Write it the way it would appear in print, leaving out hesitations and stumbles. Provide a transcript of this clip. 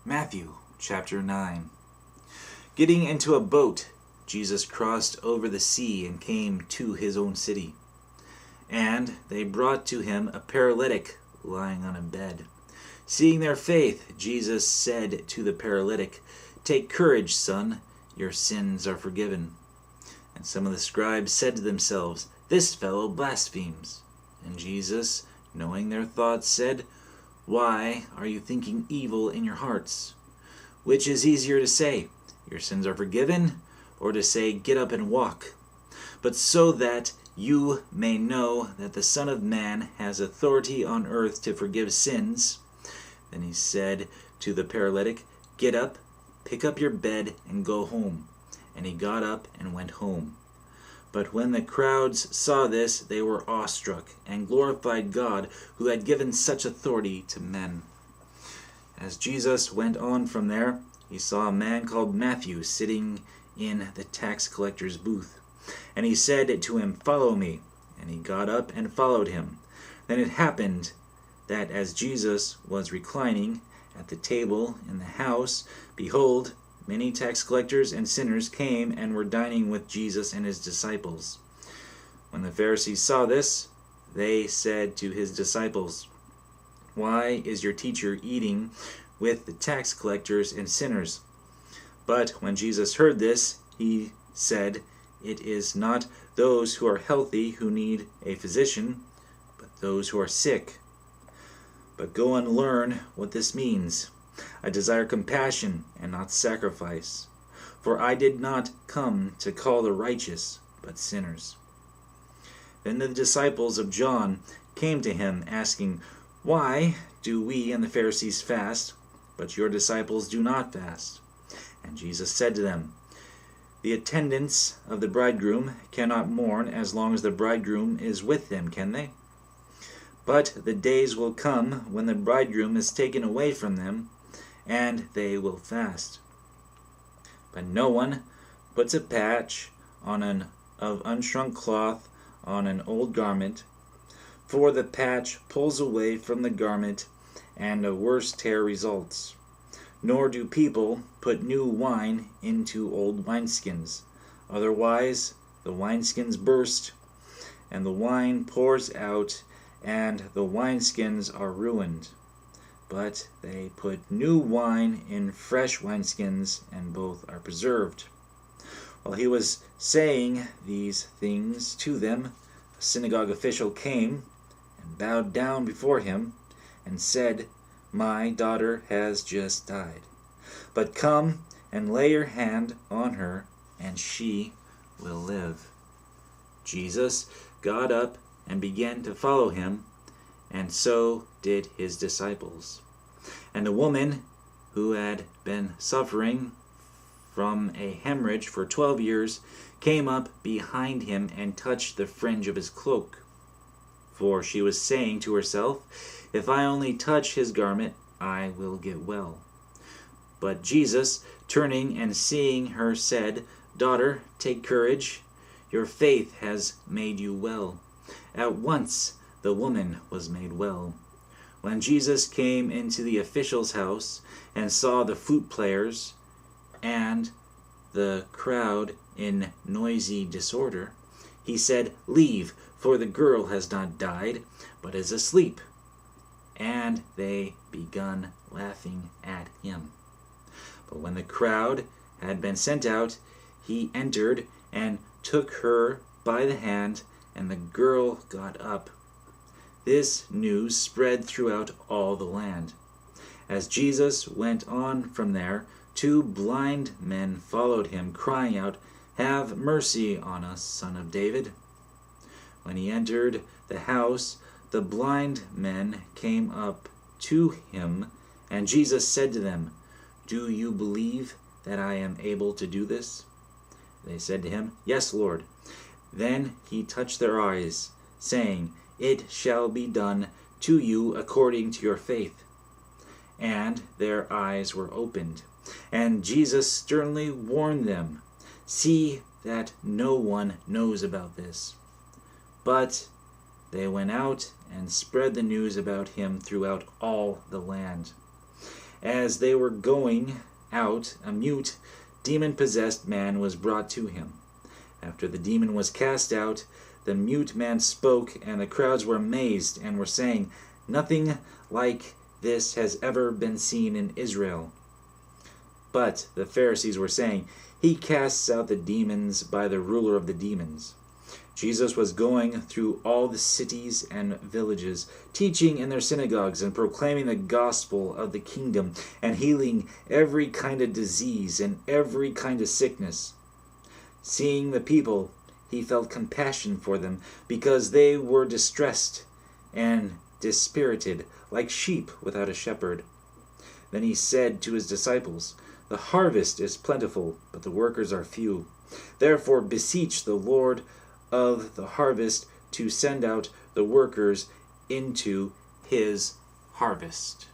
Matthew chapter 9. Getting into a boat, Jesus crossed over the sea and came to his own city. And they brought to him a paralytic lying on a bed. Seeing their faith, Jesus said to the paralytic, "Take courage, son, your sins are forgiven." And some of the scribes said to themselves, "This fellow blasphemes." And Jesus, knowing their thoughts, said, "Why are you thinking evil in your hearts? Which is easier to say, 'Your sins are forgiven,' or to say, 'Get up and walk'? But so that you may know that the Son of Man has authority on earth to forgive sins." Then he said to the paralytic, "Get up, pick up your bed, and go home." And he got up and went home. But when the crowds saw this, they were awestruck, and glorified God, who had given such authority to men. As Jesus went on from there, he saw a man called Matthew sitting in the tax collector's booth. And he said to him, "Follow me." And he got up and followed him. Then it happened that as Jesus was reclining at the table in the house, behold, many tax collectors and sinners came and were dining with Jesus and his disciples. When the Pharisees saw this, they said to his disciples, "Why is your teacher eating with the tax collectors and sinners?" But when Jesus heard this, he said, "It is not those who are healthy who need a physician, but those who are sick. But go and learn what this means. I desire compassion and not sacrifice, for I did not come to call the righteous, but sinners." Then the disciples of John came to him, asking, "Why do we and the Pharisees fast, but your disciples do not fast?" And Jesus said to them, "The attendants of the bridegroom cannot mourn as long as the bridegroom is with them, can they? But the days will come when the bridegroom is taken away from them, and they will fast. But no one puts a patch of unshrunk cloth on an old garment, for the patch pulls away from the garment, and a worse tear results. Nor do people put new wine into old wineskins. Otherwise the wineskins burst, and the wine pours out, and the wineskins are ruined. But they put new wine in fresh wineskins, and both are preserved." While he was saying these things to them, a synagogue official came and bowed down before him and said, "My daughter has just died. But come and lay your hand on her, and she will live." Jesus got up and began to follow him, and so did his disciples. And a woman who had been suffering from a hemorrhage for 12 years came up behind him and touched the fringe of his cloak. For she was saying to herself, "If I only touch his garment, I will get well." But Jesus, turning and seeing her, said, "Daughter, take courage. Your faith has made you well." At once the woman was made well. When Jesus came into the official's house and saw the flute players and the crowd in noisy disorder, he said, "Leave, for the girl has not died, but is asleep." And they began laughing at him. But when the crowd had been sent out, he entered and took her by the hand, and the girl got up. This news spread throughout all the land. As Jesus went on from there, 2 blind men followed him, crying out, "Have mercy on us, Son of David." When he entered the house, the blind men came up to him, and Jesus said to them, "Do you believe that I am able to do this?" They said to him, "Yes, Lord." Then he touched their eyes, saying, "It shall be done to you according to your faith." And their eyes were opened. And Jesus sternly warned them, "See that no one knows about this." But they went out and spread the news about him throughout all the land. As they were going out, a mute, demon-possessed man was brought to him. After the demon was cast out, the mute man spoke, and the crowds were amazed and were saying, "Nothing like this has ever been seen in Israel." But the Pharisees were saying, "He casts out the demons by the ruler of the demons." Jesus was going through all the cities and villages, teaching in their synagogues and proclaiming the gospel of the kingdom and healing every kind of disease and every kind of sickness. Seeing the people, he felt compassion for them because they were distressed and dispirited, like sheep without a shepherd. Then he said to his disciples, "The harvest is plentiful, but the workers are few. Therefore beseech the Lord of the harvest to send out the workers into his harvest."